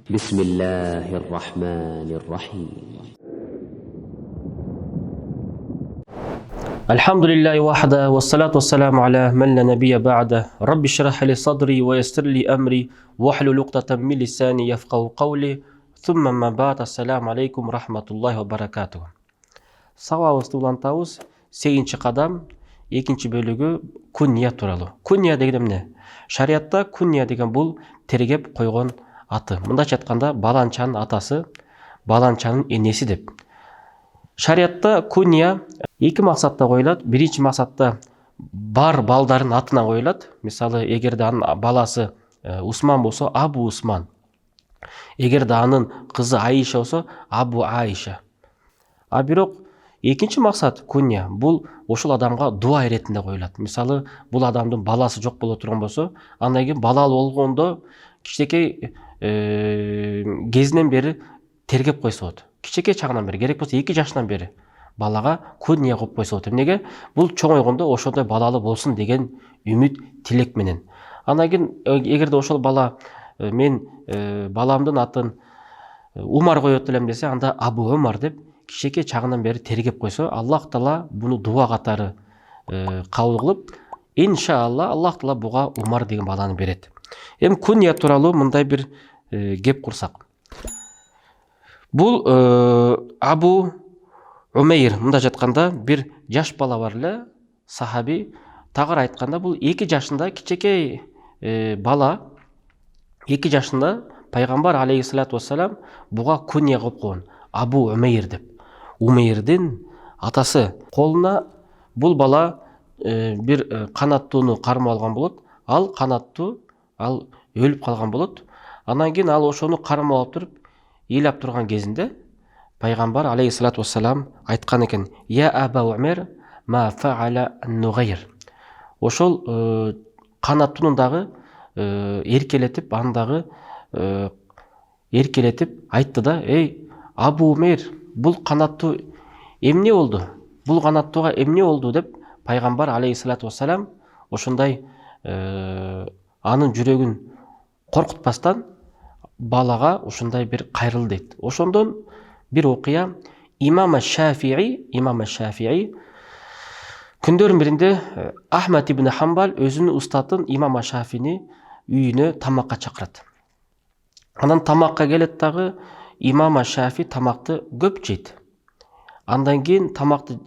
بسم الله الرحمن الرحيم الحمد لله وحده والصلاة والسلام على من لا نبي بعده رب اشرح لي صدري ويسر لي أمري واحلل عقدة من لساني يفقهوا قولي ثم ما بعد السلام عليكم ورحمة الله وبركاته. Сабағыбызды улантабыз. 8-ші қадам, 2-ші бөлігі күнния туралы. Күнния деген эмне? Шариатта күнния деген бұл тергеп қойған аты. Мындайча айтканда баланчанын атасы, баланчанын энеси деп. Шариатта күнния эки максатта коюлат. Биринчи максатта бар балдарын атына коюлат. Мисалы, эгерде анын баласы Усман болсо, Абу Усман. Эгерде анын кызы Аиша болсо, Абу Аиша. А бирок экинчи максат күнния бул ошол адамга дуа иретинде коюлат. Мисалы, бул адамдын баласы жок боло турган болсо, андан кийин балалуу болгондо кичинекей кезинен бери тергеп койсо болот. Кичинекей чагынан бери, керек болсо 2 жашынан бери балага күнния коюп койсо болот. Эмнеге? Бул чоңойгондо ошондой балалуу болсун деген үмүт, тилек менен. Андан кийин эгерде ошол бала мен баламдын атын Умар коет элем десе, анда Абу Умар деп кичинекей чагынан бери тергеп койсо, Аллах Таала буну дуа катары кабыл кылып, иншаалла Аллах Таала буга Умар деген баланы берет. Эми күнния тууралуу мындай бир кеп курсак. Бул Абу Умейр, мындайча айтканда, бир жаш бала бар эле, сахаби. Тагыр айтканда, бул 2 жашында кичинекей бала, 2 жашында пайгамбар алейхиссалату вассалам буга күнния коюп койгон. Абу Умейр деп. Умейрдин атасы. Колуна бул бала бир канаттууну кармап алган болот. Ал канаттуу, ал өлүп калган болот. Андан кийин ал ошону кармап алып туруп, ыйлап турган кезинде пайгамбар алейхиссалату вассалам айткан экен: "Я Аба Умейр, ма фа'ала ан-нугайр". Ошол канаттуунун дагы эркелетип, андагы эркелетип айтты да: "Эй, Абу Умейр, бул канаттуу эмне болду? Бул канаттууга эмне болду?" деп пайгамбар алейхиссалату вассалам ошондой анын жүрөгүн коркутпастан балага ошондой бир кайрылды дейт. Ошондон бир окуя Имам Шафии күндөрдүн биринде Ахмад ибн Хамбал өзүнүн устатын Имам Шафини үйүнө тамакка чакырат. Анан тамакка келет дагы Имам Шафи тамакты көп жейт. Андан кийин тамакты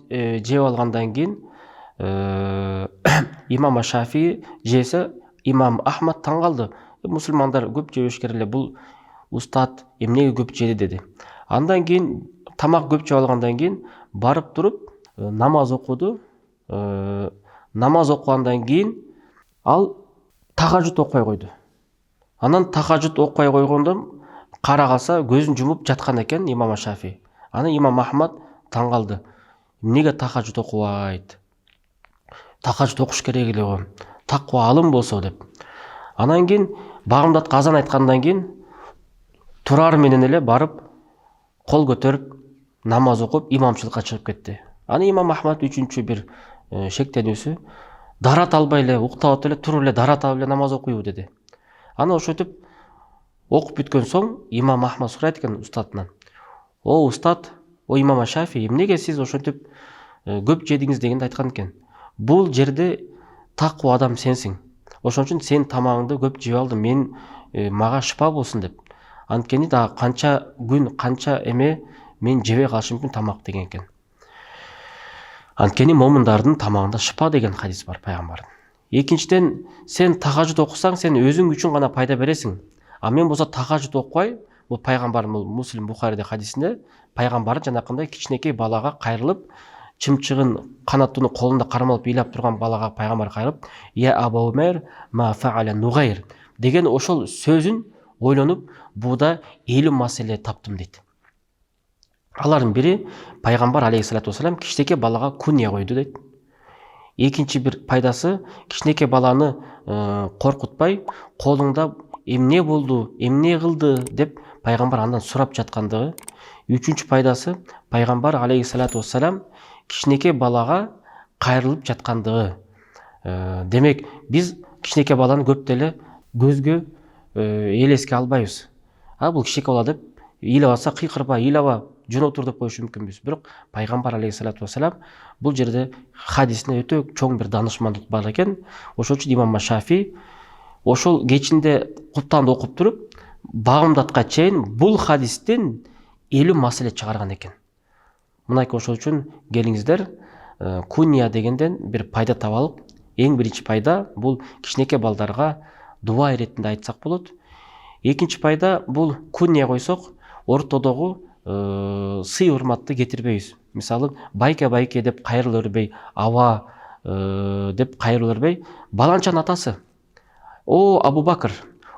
жеп алгандан кийин Имам Шафи жесе, Имам Ахмад таң калды. Мусулмандар көп жебеш керек эле, бул устат эмнеге көп жеди деди. Андан кийин тамак көп жеп алгандан кийин барып туруп намаз окуду. Намаз окугандан кийин ал тахажжуд окуй койду. Анан тахажжуд окуй койгондон кара калса көзүн жумуп жаткан экен Имам Шафи. Аны Имам Ахмад таң калды. Эмнеге тахажжуд окубайт? Тахажжуд окуш керек эле го. Таква алым болсо деп. Анан кийин багымдат казан айткандан кийин турар менен эле барып кол көтөрүп намаз окуп имамчылыкка чыгып кетти. Аны Имам Ахмад үчүнчү бир шектенүүсү: "Дарат албай эле, уктап эле, туруп эле дарат алып эле намаз окуйбу" деди. Аны ошентип окуп бүткөн соң Имам Ахмад сурайт экен устатынан: "О устат, о Имам Шафи, эмнеге сиз ошентип көп жедиңиз?" дегенде айткан экен: "Бул жерде таква адам сенсиң. Ошон үчүн сен тамагыңды көп жеп алдым, мен мага шыпа болсун" деп. Анткени дагы канча күн, канча эме мен жебей калышым мүмкүн тамак деген экен. Анткени момундардын тамагында шыпа деген хадис бар пайгамбардын. Экинчиден, сен тахажжуд окусаң, сен өзүң үчүн гана пайда бересиң. А мен болсо тахажжуд окубай, бул пайгамбардын, бул Муслим Бухариде хадисинде пайгамбар жанакындай кичинекей балага кайрылып, чымчыгын канаттууну колунда кармалып ыйлап турган балага пайгамбар кайрылып: "Я Аба Умейр, ма фа'ала нугайр" деген ошол сөзүн ойлонуп, буда 50 маселе таптым дейт. Алардын бири пайгамбар алейхиссалату вассалам кичинекей балага күнния койду дейт. Экинчи бир пайдасы, кичинекей баланы коркутпай, колуңда эмне болду, эмне кылды деп пайгамбар андан сурап жаткандыгы. Үчүнчү пайдасы, пайгамбар алейхиссалату вассалам кичинекей балага кайрылып жаткандыгы. Демек, биз кичинекей баланы көп деле көзгө элеске албайбыз. Бул кичинекей бала деп ыйлап атса кыйкырба, ыйлаба, жөн отур деп коюшу мүмкүнбүз. Бирок пайгамбар алейхиссалату вассалам бул жерде хадисинде өтө чоң бир данышмандык бар экен. Ошол үчүн имам Шафи ошол кечинде Кур'анды окуп туруп, багымдатка чейин бул хадистен 50 маселе чыгарган экен. Мынайкы ошол үчүн келиңиздер, кунья дегенден бир пайда табалык. Эң биринчи пайда бул кичинекей балдарга дуа иретинде айтсак болот. Экинчи пайда бул кунья койсок, ортодогу сый урматты кетирбейбиз. Мисалы, байке деп кайрыла бербей, аба деп кайрыла бербей, баланчанын атасы. О Абу Бакр,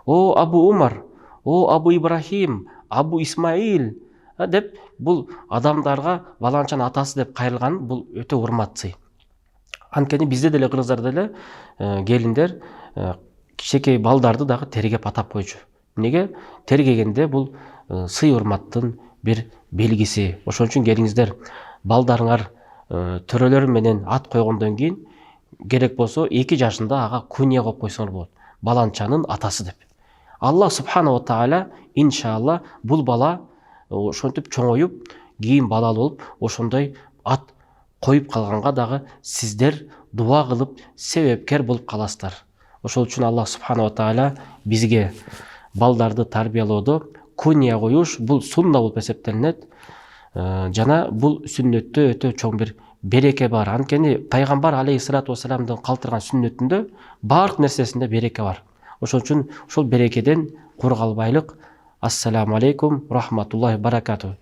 о Абу Умар, о Абу Ибрахим, Абу Исмаил деп бул адамдарга баланчанын атасы деп кайрылган бул өтө урмат сый. Анткени бизде деле кыргыздарда деле келиндер кичинекей балдарды дагы тергеп атап койчу. Неге? Тергегенде бул сый урматтын бир белгиси. Ошон үчүн келиңиздер, балдарыңар төрөлөр менен ат койгондон кийин керек болсо 2 жашында ага кунья коюп койсоңор болот. Баланчанын атасы деп. Аллах субхана ва тааля иншалла бул бала ошентип чоңоюп, кийин балалуу болуп, ошондой ат коюп калганга дагы сиздер дуа кылып себепкер болуп каласыздар. Ошол үчүн Аллах субхана ва тааля бизге балдарды тарбиялоодо кунья коюш бул сунна болуп эсептелинет. Жана бул сүннөттө өтө чоң бир береке бар. Анткени пайгамбар алейхиссалату вассаламдын калтырган сүннөтүндө баардык нерсесинде береке бар. Ошол үчүн ошол берекеден кур калбайлык. Ассаламу алейкум рахматуллахи баракату.